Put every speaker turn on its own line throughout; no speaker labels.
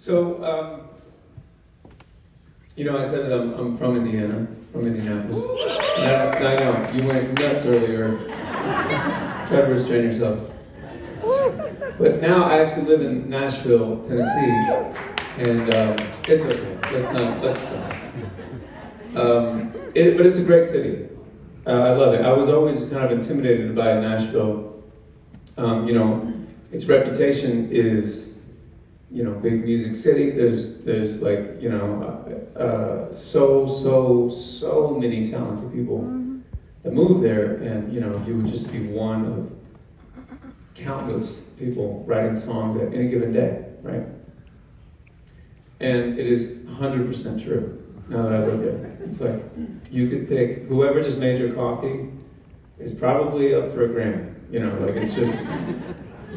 So, I said that I'm from Indiana, from Indianapolis. And I know, you went nuts earlier. Try to restrain yourself. But now I actually live in Nashville, Tennessee, and it's okay. Let's stop. But it's a great city. I love it. I was always kind of intimidated by Nashville. Its reputation is, big music city. There's like, so many talented people that move there, and you would just be one of countless people writing songs at any given day, right? And it is 100% true. Now that I look at it, it's like you could pick whoever just made your coffee is probably up for a Grammy. It's just.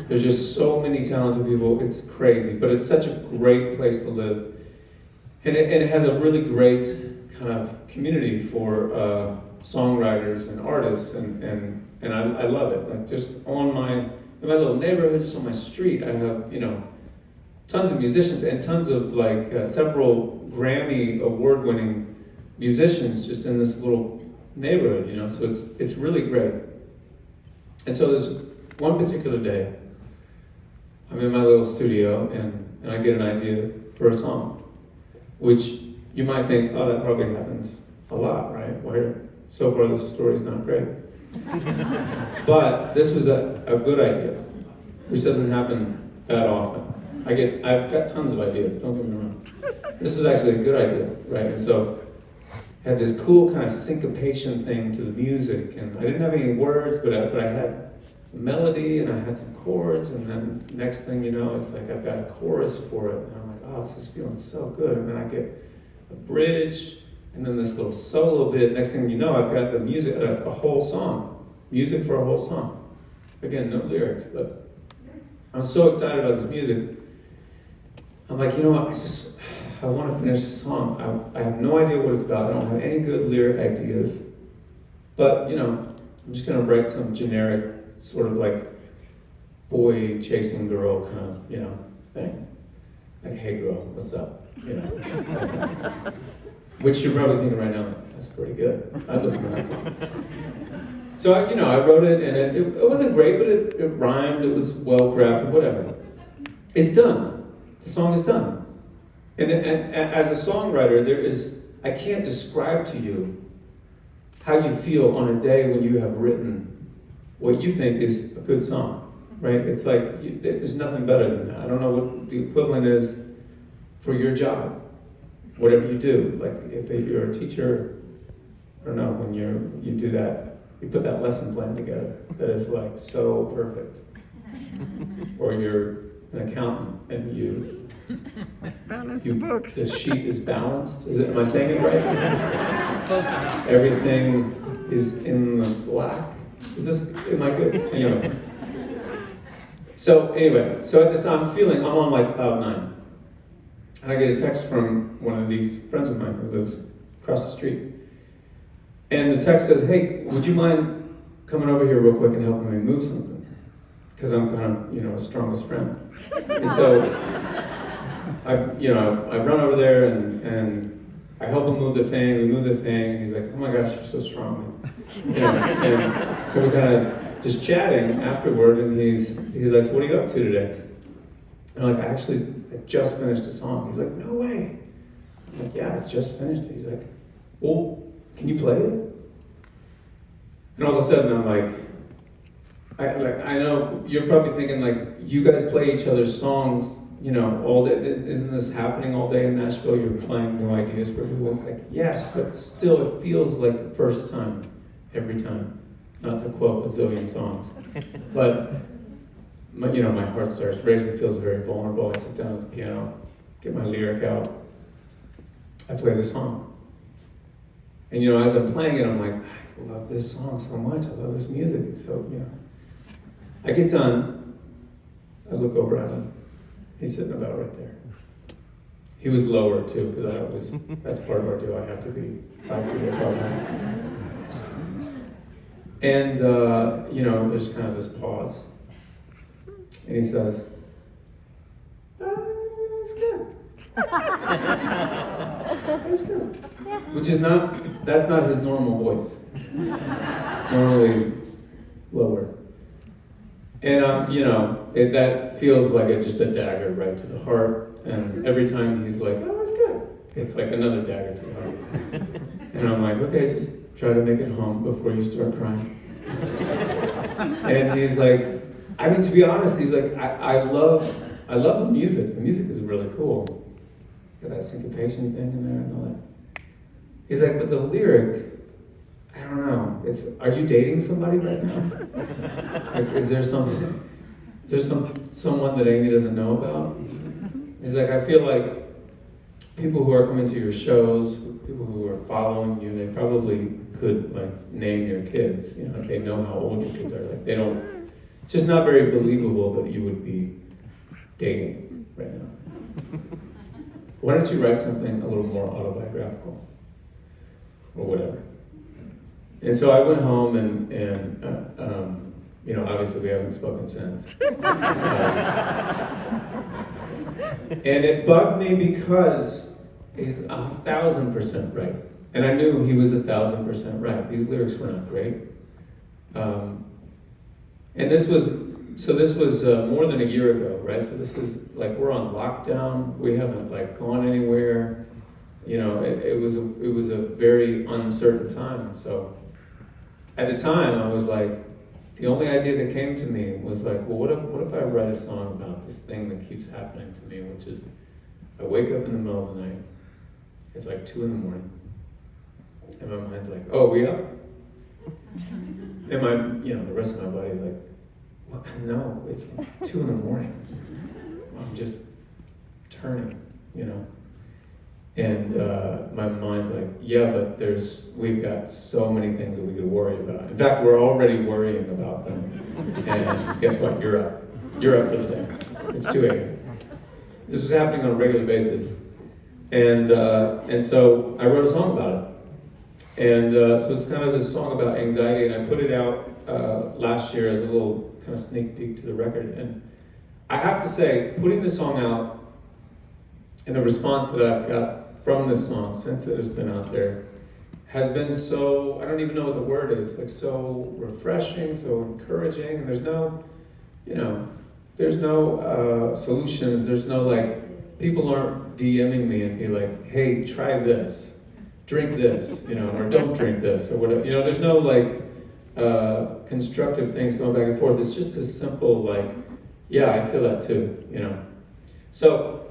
There's just so many talented people, it's crazy, but it's such a great place to live. And it has a really great kind of community for songwriters and artists, and I love it. Like just in my little neighborhood, just on my street, I have, tons of musicians and tons of several Grammy award-winning musicians just in this little neighborhood, so it's really great. And so there's one particular day, I'm in my little studio and I get an idea for a song, which you might think, oh, that probably happens a lot, right? Where so far this story's not great. But this was a good idea, which doesn't happen that often. I've got tons of ideas, don't get me wrong. This was actually a good idea, right? And so I had this cool kind of syncopation thing to the music, and I didn't have any words, but I had a melody and I had some chords, and then next thing you know, it's like I've got a chorus for it, and I'm like, oh, this is feeling so good. And then I get a bridge, and then this little solo bit. Next thing you know, I've got the music, a whole song, music for a whole song. Again, no lyrics, but I'm so excited about this music. I'm like, you know what? I want to finish the song. I have no idea what it's about. I don't have any good lyric ideas, but I'm just gonna write some generic, sort of like boy chasing girl kind of, thing. Like, hey girl, what's up? Which you're probably thinking right now, that's pretty good. I'd listen to that song. So I wrote it, and it wasn't great, but it rhymed, it was well crafted, whatever. It's done. The song is done. And as a songwriter, I can't describe to you how you feel on a day when you have written what you think is a good song, right? It's like, there's nothing better than that. I don't know what the equivalent is for your job, whatever you do. Like if you're a teacher, I don't know, when you do that, you put that lesson plan together that is like so perfect. Or you're an accountant and the sheet is balanced. Am I saying it right? Everything is in the black. Am I good? Anyway. So at this time, I'm on like cloud nine. And I get a text from one of these friends of mine who lives across the street. And the text says, hey, would you mind coming over here real quick and helping me move something? Because I'm kind of, his strongest friend. And so I run over there and I help him move the thing, we move the thing, and he's like, oh my gosh, you're so strong. And we were kind of just chatting afterward, and he's like, so what are you up to today? And I'm like, I just finished a song. He's like, no way. I'm like, yeah, I just finished it. He's like, well, can you play it? And all of a sudden I'm like, I know you're probably thinking like, you guys play each other's songs, all day. Isn't this happening all day in Nashville? You're playing new ideas for people. Like, yes, but still it feels like the first time, every time. Not to quote a zillion songs. But, my heart starts racing, it feels very vulnerable. I sit down at the piano, get my lyric out. I play the song. And, as I'm playing it, I'm like, I love this song so much. I love this music. It's so, I get done. I look over at him. He's sitting about right there. He was lower too, because that's part of our deal. I have to be 5 feet above him. And, there's kind of this pause. And he says, it's good. That's good. Which is that's not his normal voice. Normally lower. And, that feels like just a dagger right to the heart. And every time he's like, oh, that's good. It's like another dagger to the heart. And I'm like, okay, just try to make it home before you start crying. And he's like, to be honest, he's like, I love the music. The music is really cool. Got that syncopation thing in there and all that. He's like, but the lyric, I don't know. Are you dating somebody right now? Like, is there someone that Amy doesn't know about? He's like, I feel like people who are coming to your shows, people who are following you, they probably could name your kids. They know how old your kids are. They don't. It's just not very believable that you would be dating right now. Why don't you write something a little more autobiographical, or whatever? And so I went home and obviously we haven't spoken since. And it bugged me because he's 1,000% right. And I knew he was 1,000% right. These lyrics were not great. And this was more than a year ago, right? So this is we're on lockdown. We haven't gone anywhere. It was a very uncertain time. So at the time, I was like, the only idea that came to me was well, what if I write a song about this thing that keeps happening to me, which is I wake up in the middle of the night. It's 2 a.m. And my mind's like, oh, we up? And the rest of my body is like, what? No, it's 2 a.m. I'm just turning, And my mind's like, yeah, but we've got so many things that we could worry about. In fact, we're already worrying about them. And guess what? You're up. You're up for the day. It's 2 a.m. This was happening on a regular basis. And so I wrote a song about it. And so it's kind of this song about anxiety, and I put it out last year as a little kind of sneak peek to the record. And I have to say, putting the song out and the response that I've got from this song since it has been out there has been so, I don't even know what the word is, so refreshing, so encouraging, and there's no solutions, there's no people aren't DMing me and be like, hey, try this, drink this, or don't drink this, or whatever, there's no constructive things going back and forth. It's just this simple yeah, I feel that too, So